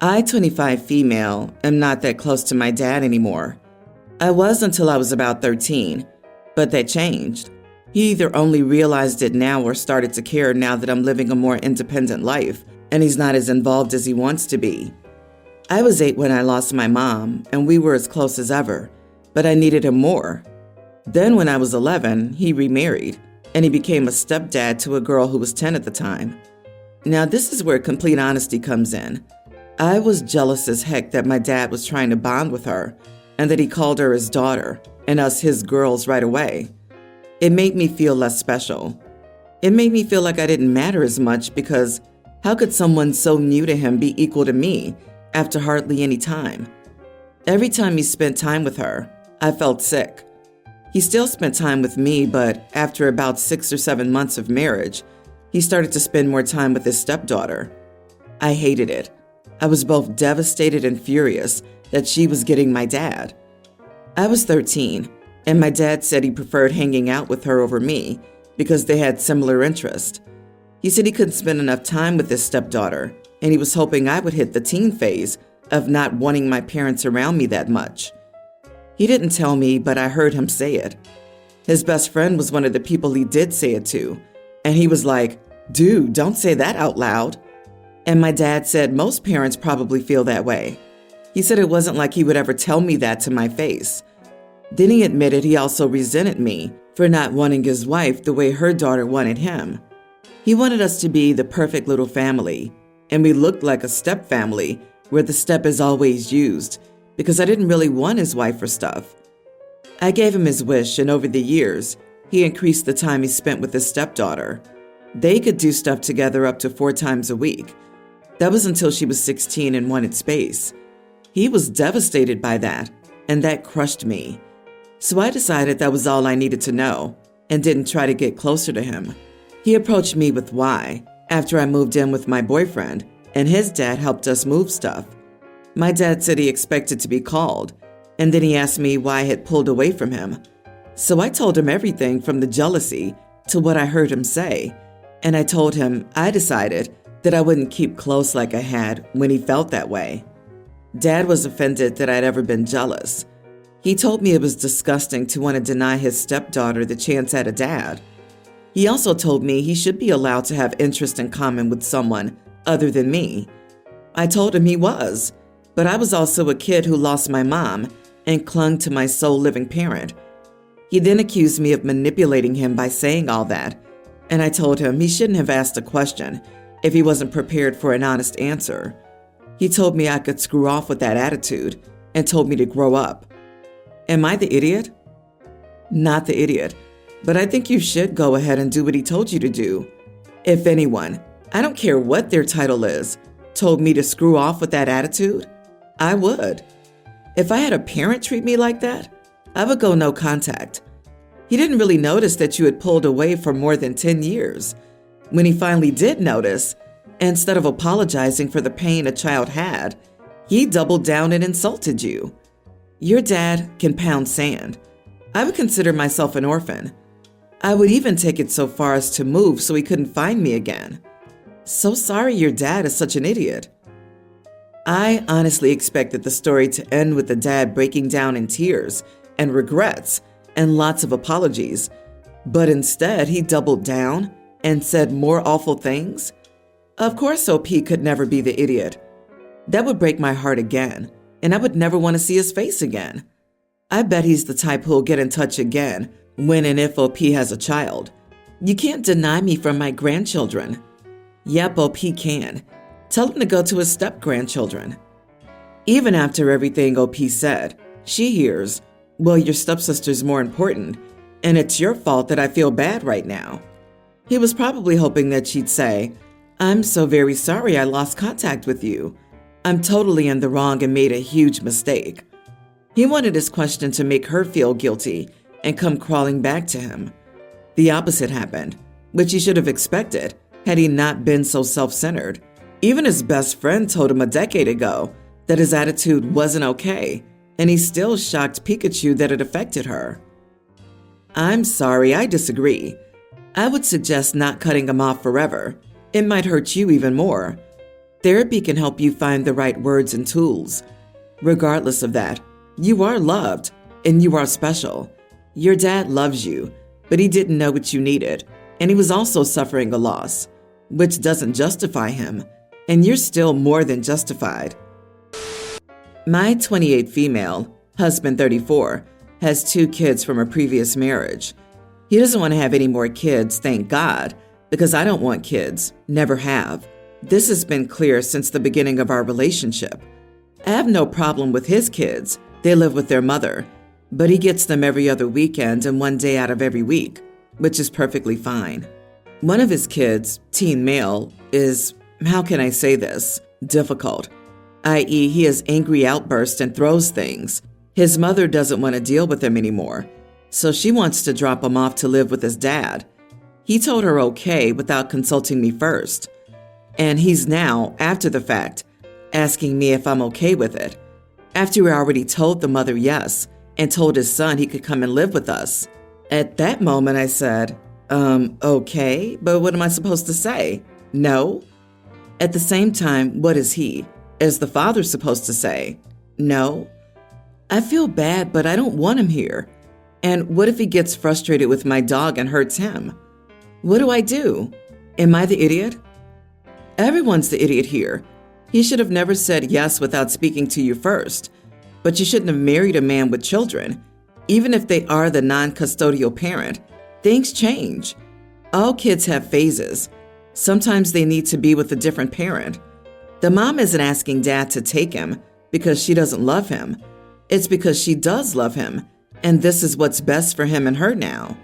I, 25 female, am not that close to my dad anymore. I was until I was about 13, but that changed. He either only realized it now or started to care now that I'm living a more independent life and he's not as involved as he wants to be. I was 8 when I lost my mom, and we were as close as ever, but I needed him more. Then when I was 11, he remarried, and he became a stepdad to a girl who was 10 at the time. Now this is where complete honesty comes in. I was jealous as heck that my dad was trying to bond with her, and that he called her his daughter, and us his girls right away. It made me feel less special. It made me feel like I didn't matter as much because how could someone so new to him be equal to me after hardly any time? Every time he spent time with her, I felt sick. He still spent time with me, but after about 6 or 7 months of marriage, he started to spend more time with his stepdaughter. I hated it. I was both devastated and furious that she was getting my dad. I was 13, and my dad said he preferred hanging out with her over me because they had similar interests. He said he couldn't spend enough time with his stepdaughter, and he was hoping I would hit the teen phase of not wanting my parents around me that much. He didn't tell me, but I heard him say it. His best friend was one of the people he did say it to, and he was like, "Dude, don't say that out loud." And my dad said most parents probably feel that way. He said it wasn't like he would ever tell me that to my face. Then he admitted he also resented me for not wanting his wife the way her daughter wanted him. He wanted us to be the perfect little family, and we looked like a step family where the step is always used because I didn't really want his wife for stuff. I gave him his wish, and over the years, he increased the time he spent with his stepdaughter. They could do stuff together up to 4 times a week. That was until she was 16 and wanted space. He was devastated by that, and that crushed me. So I decided that was all I needed to know and didn't try to get closer to him. He approached me with why after I moved in with my boyfriend, and his dad helped us move stuff. My dad said he expected to be called, and then he asked me why I had pulled away from him. So I told him everything from the jealousy to what I heard him say, and I told him I decided that I wouldn't keep close like I had when he felt that way. Dad was offended that I'd ever been jealous. He told me it was disgusting to want to deny his stepdaughter the chance at a dad. He also told me he should be allowed to have interest in common with someone other than me. I told him he was, but I was also a kid who lost my mom and clung to my sole living parent. He then accused me of manipulating him by saying all that, and I told him he shouldn't have asked a question if he wasn't prepared for an honest answer. He told me I could screw off with that attitude and told me to grow up. Am I the idiot? Not the idiot, but I think you should go ahead and do what he told you to do. If anyone, I don't care what their title is, told me to screw off with that attitude, I would. If I had a parent treat me like that, I would go no contact. He didn't really notice that you had pulled away for more than 10 years. When he finally did notice, instead of apologizing for the pain a child had, he doubled down and insulted you. Your dad can pound sand. I would consider myself an orphan. I would even take it so far as to move so he couldn't find me again. So sorry your dad is such an idiot. I honestly expected the story to end with the dad breaking down in tears and regrets and lots of apologies, but instead he doubled down and said more awful things. Of course OP could never be the idiot. That would break my heart again, and I would never want to see his face again. I bet he's the type who'll get in touch again when and if OP has a child. You can't deny me from my grandchildren. Yep, OP can. Tell him to go to his step-grandchildren. Even after everything OP said, she hears, well, your stepsister's more important, and it's your fault that I feel bad right now. He was probably hoping that she'd say, I'm so very sorry I lost contact with you. I'm totally in the wrong and made a huge mistake. He wanted his question to make her feel guilty and come crawling back to him. The opposite happened, which he should have expected had he not been so self-centered. Even his best friend told him a decade ago that his attitude wasn't okay, and he still shocked Pikachu that it affected her. I'm sorry, I disagree. I would suggest not cutting him off forever. It might hurt you even more. Therapy can help you find the right words and tools. Regardless of that, you are loved and you are special. Your dad loves you, but he didn't know what you needed, and he was also suffering a loss, which doesn't justify him, and you're still more than justified. My 28 female, husband 34, has 2 kids from a previous marriage. He doesn't want to have any more kids, thank God, because I don't want kids, never have. This has been clear since the beginning of our relationship. I have no problem with his kids. They live with their mother, but he gets them every other weekend and 1 day out of every week, which is perfectly fine. One of his kids, teen male, is, how can I say this, difficult, i.e. he has angry outbursts and throws things. His mother doesn't want to deal with him anymore, so she wants to drop him off to live with his dad. He told her okay without consulting me first, and he's now, after the fact, asking me if I'm okay with it, after we already told the mother yes and told his son he could come and live with us. At that moment, I said, okay, but what am I supposed to say? No? At the same time, what is he, as the father, supposed to say? No? I feel bad, but I don't want him here. And what if he gets frustrated with my dog and hurts him? What do I do? Am I the idiot? Everyone's the idiot here. He should have never said yes without speaking to you first. But you shouldn't have married a man with children. Even if they are the non-custodial parent, things change. All kids have phases. Sometimes they need to be with a different parent. The mom isn't asking dad to take him because she doesn't love him. It's because she does love him, and this is what's best for him and her now.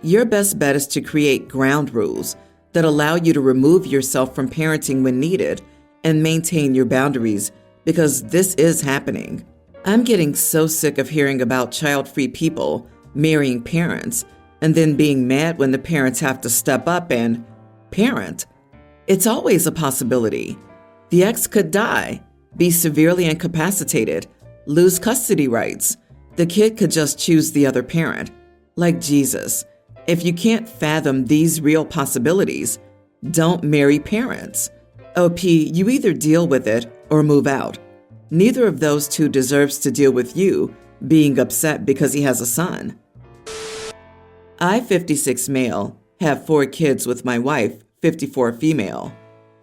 Your best bet is to create ground rules that allow you to remove yourself from parenting when needed and maintain your boundaries, because this is happening. I'm getting so sick of hearing about child-free people marrying parents and then being mad when the parents have to step up and parent. It's always a possibility. The ex could die, be severely incapacitated, lose custody rights. The kid could just choose the other parent. Like Jesus, if you can't fathom these real possibilities, don't marry parents. OP, you either deal with it or move out. Neither of those two deserves to deal with you being upset because he has a son. I, 56 male, have 4 kids with my wife, 54 female.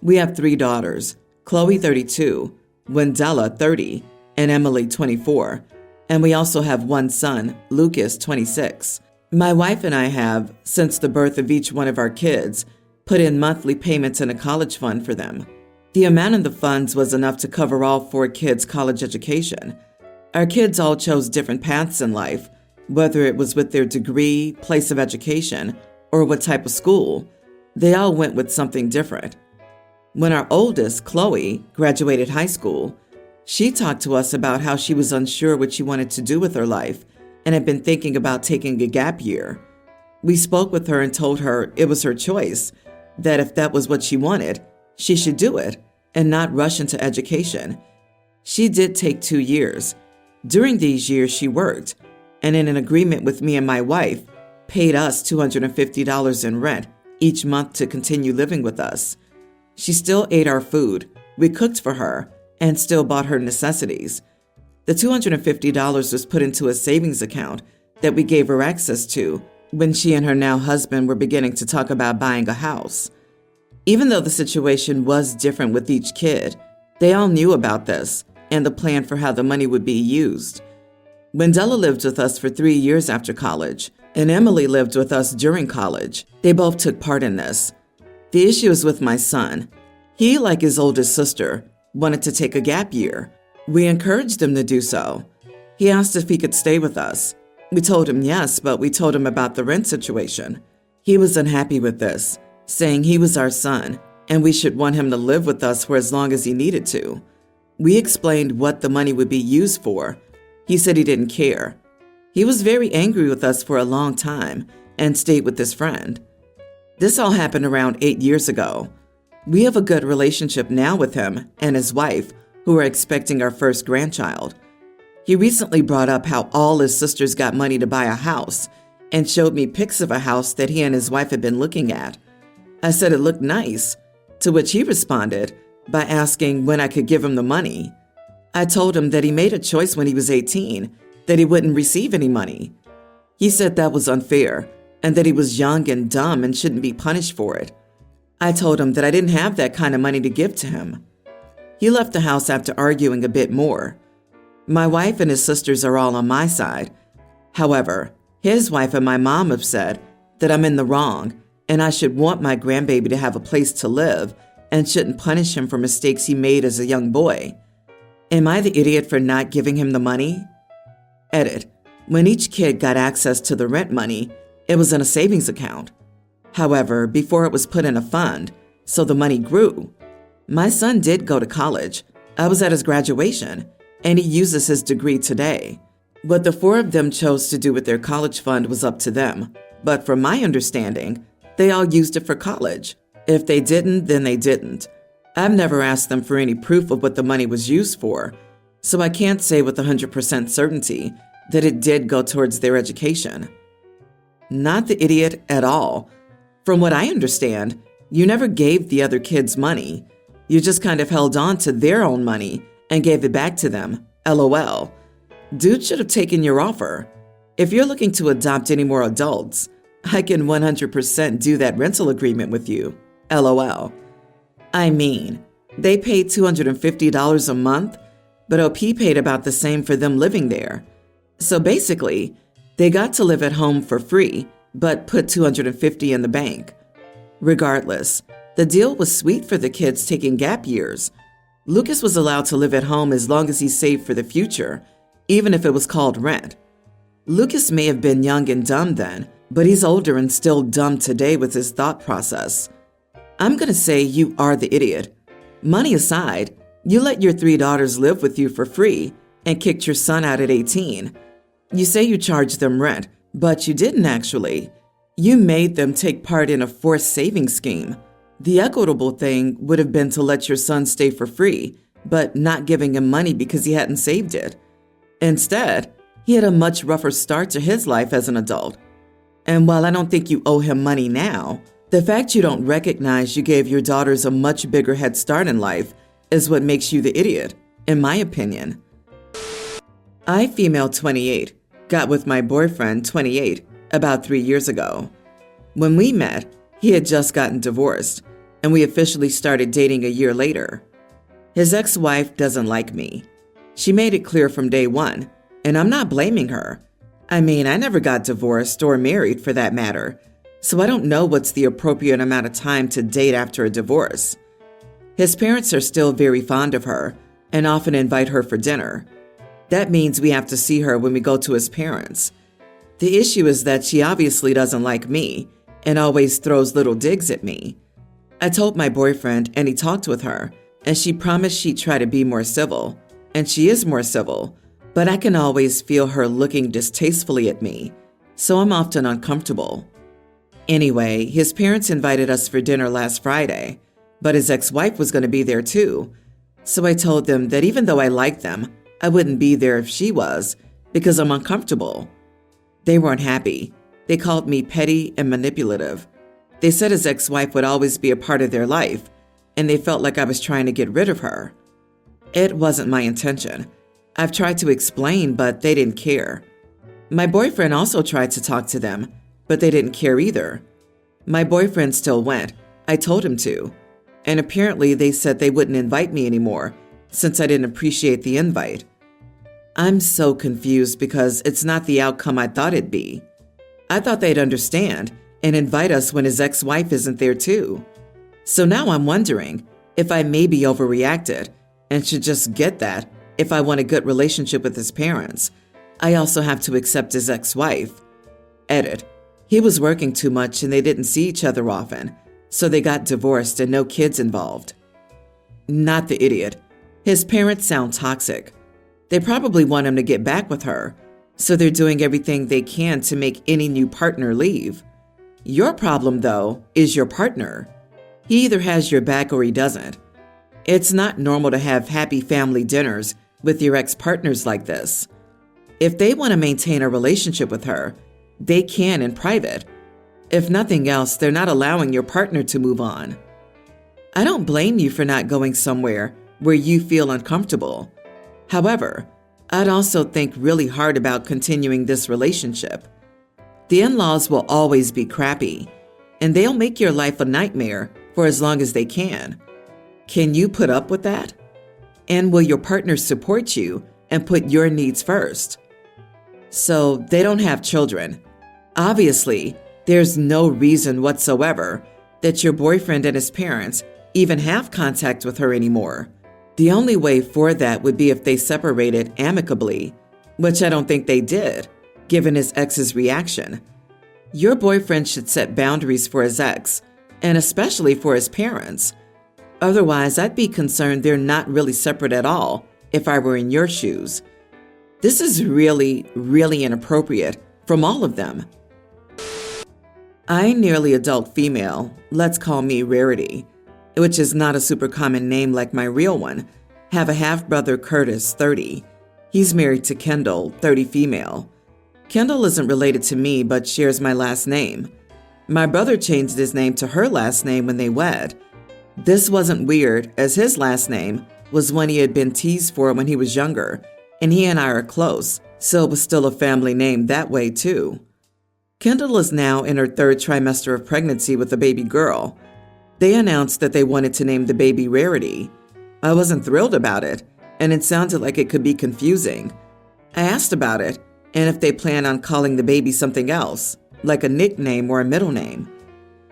We have 3 daughters, Chloe 32, Wendella 30, and Emily 24. And we also have 1 son, Lucas 26. My wife and I have, since the birth of each one of our kids, put in monthly payments in a college fund for them. The amount in the funds was enough to cover all 4 kids' college education. Our kids all chose different paths in life, whether it was with their degree, place of education, or what type of school. They all went with something different. When our oldest, Chloe, graduated high school, she talked to us about how she was unsure what she wanted to do with her life and had been thinking about taking a gap year. We spoke with her and told her it was her choice, that if that was what she wanted, she should do it and not rush into education. She did take 2 years. During these years, she worked, and in an agreement with me and my wife, paid us $250 in rent each month to continue living with us. She still ate our food, we cooked for her, and still bought her necessities. The $250 was put into a savings account that we gave her access to when she and her now husband were beginning to talk about buying a house. Even though the situation was different with each kid, they all knew about this and the plan for how the money would be used. Wendella lived with us for 3 years after college, and Emily lived with us during college. They both took part in this. The issue is with my son. He, like his oldest sister, wanted to take a gap year. We encouraged him to do so. He asked if he could stay with us. We told him yes, but we told him about the rent situation. He was unhappy with this, saying he was our son and we should want him to live with us for as long as he needed to. We explained what the money would be used for. He said he didn't care. He was very angry with us for a long time and stayed with his friend. This all happened around 8 years ago. We have a good relationship now with him and his wife, who are expecting our first grandchild. He recently brought up how all his sisters got money to buy a house and showed me pics of a house that he and his wife had been looking at. I said it looked nice, to which he responded, by asking when I could give him the money. I told him that he made a choice when he was 18 that he wouldn't receive any money. He said that was unfair and that he was young and dumb and shouldn't be punished for it. I told him that I didn't have that kind of money to give to him. He left the house after arguing a bit more. My wife and his sisters are all on my side. However, his wife and my mom have said that I'm in the wrong and I should want my grandbaby to have a place to live and shouldn't punish him for mistakes he made as a young boy. Am I the idiot for not giving him the money? Edit. When each kid got access to the rent money, it was in a savings account. However, before it was put in a fund, so the money grew. My son did go to college. I was at his graduation, and he uses his degree today. What the four of them chose to do with their college fund was up to them. But from my understanding, they all used it for college. If they didn't, then they didn't. I've never asked them for any proof of what the money was used for, so I can't say with 100% certainty that it did go towards their education. Not the idiot at all. From what I understand, you never gave the other kids money. You just kind of held on to their own money and gave it back to them. LOL. Dude should have taken your offer. If you're looking to adopt any more adults, I can 100% do that rental agreement with you. LOL. I mean, they paid $250 a month, but OP paid about the same for them living there. So basically, they got to live at home for free, but put $250 in the bank. Regardless, the deal was sweet for the kids taking gap years. Lucas was allowed to live at home as long as he saved for the future, even if it was called rent. Lucas may have been young and dumb then, but he's older and still dumb today with his thought process. I'm going to say you are the idiot. Money aside, you let your 3 daughters live with you for free and kicked your son out at 18. You say you charged them rent, but you didn't actually. You made them take part in a forced saving scheme. The equitable thing would have been to let your son stay for free, but not giving him money because he hadn't saved it. Instead, he had a much rougher start to his life as an adult. And while I don't think you owe him money now, the fact you don't recognize you gave your daughters a much bigger head start in life is what makes you the idiot, in my opinion. I, female 28, got with my boyfriend, 28, about 3 years ago. When we met, he had just gotten divorced, and we officially started dating a year later. His ex-wife doesn't like me. She made it clear from day one, and I'm not blaming her. I mean, I never got divorced or married for that matter, so I don't know what's the appropriate amount of time to date after a divorce. His parents are still very fond of her and often invite her for dinner. That means we have to see her when we go to his parents. The issue is that she obviously doesn't like me and always throws little digs at me. I told my boyfriend and he talked with her, and she promised she'd try to be more civil, and she is more civil, but I can always feel her looking distastefully at me, so I'm often uncomfortable. Anyway, his parents invited us for dinner last Friday, but his ex-wife was going to be there too. So I told them that even though I liked them, I wouldn't be there if she was, because I'm uncomfortable. They weren't happy. They called me petty and manipulative. They said his ex-wife would always be a part of their life, and they felt like I was trying to get rid of her. It wasn't my intention. I've tried to explain, but they didn't care. My boyfriend also tried to talk to them, but they didn't care either. My boyfriend still went. I told him to. And apparently they said they wouldn't invite me anymore since I didn't appreciate the invite. I'm so confused because it's not the outcome I thought it'd be. I thought they'd understand and invite us when his ex-wife isn't there too. So now I'm wondering if I maybe overreacted and should just get that if I want a good relationship with his parents. I also have to accept his ex-wife. Edit. He was working too much and they didn't see each other often, so they got divorced and no kids involved. Not the idiot. His parents sound toxic. They probably want him to get back with her, so they're doing everything they can to make any new partner leave. Your problem, though, is your partner. He either has your back or he doesn't. It's not normal to have happy family dinners with your ex-partners like this. If they want to maintain a relationship with her, they can in private. If nothing else, they're not allowing your partner to move on. I don't blame you for not going somewhere where you feel uncomfortable. However, I'd also think really hard about continuing this relationship. The in-laws will always be crappy, and they'll make your life a nightmare for as long as they can. Can you put up with that? And will your partner support you and put your needs first? So they don't have children. Obviously, there's no reason whatsoever that your boyfriend and his parents even have contact with her anymore. The only way for that would be if they separated amicably, which I don't think they did, given his ex's reaction. Your boyfriend should set boundaries for his ex, and especially for his parents. Otherwise, I'd be concerned they're not really separate at all if I were in your shoes. This is really, really inappropriate from all of them. I, nearly adult female, let's call me Rarity, which is not a super common name like my real one, have a half-brother Curtis, 30. He's married to Kendall, 30 female. Kendall isn't related to me but shares my last name. My brother changed his name to her last name when they wed. This wasn't weird, as his last name was one he had been teased for when he was younger, and he and I are close, so it was still a family name that way too. Kendall is now in her 3rd trimester of pregnancy with a baby girl. They announced that they wanted to name the baby Rarity. I wasn't thrilled about it, and it sounded like it could be confusing. I asked about it, and if they plan on calling the baby something else, like a nickname or a middle name.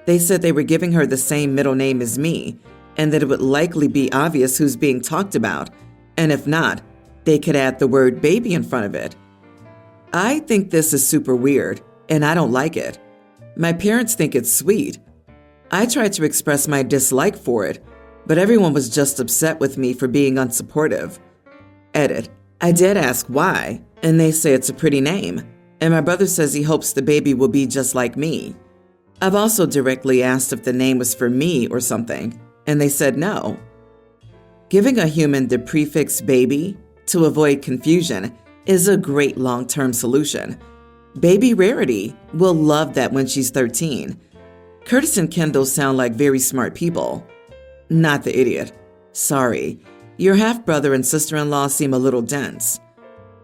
They said they were giving her the same middle name as me, and that it would likely be obvious who's being talked about, and if not, they could add the word baby in front of it. I think this is super weird, and I don't like it. My parents think it's sweet. I tried to express my dislike for it, but everyone was just upset with me for being unsupportive. Edit. I did ask why, and they say it's a pretty name, and my brother says he hopes the baby will be just like me. I've also directly asked if the name was for me or something, and they said no. Giving a human the prefix baby to avoid confusion is a great long-term solution. Baby Rarity will love that when she's 13. Curtis and Kendall sound like very smart people. Not the idiot. Sorry, your half-brother and sister-in-law seem a little dense.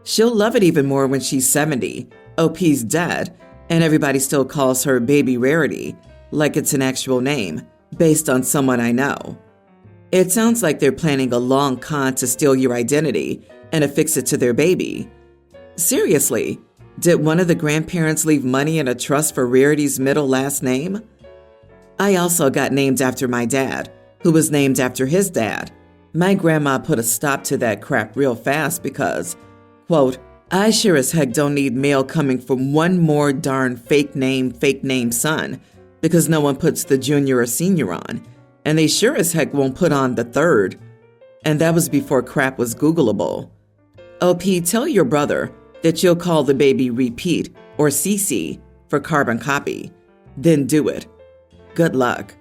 She'll love it even more when she's 70, OP's dead, and everybody still calls her Baby Rarity, like it's an actual name, based on someone I know. It sounds like they're planning a long con to steal your identity and affix it to their baby. Seriously, did one of the grandparents leave money in a trust for Rarity's middle last name? I also got named after my dad, who was named after his dad. My grandma put a stop to that crap real fast because, quote, I sure as heck don't need mail coming from one more darn fake name son, because no one puts the junior or senior on, and they sure as heck won't put on the third. And that was before crap was Googleable. OP, tell your brother that you'll call the baby Repeat or CC for carbon copy. Then do it. Good luck.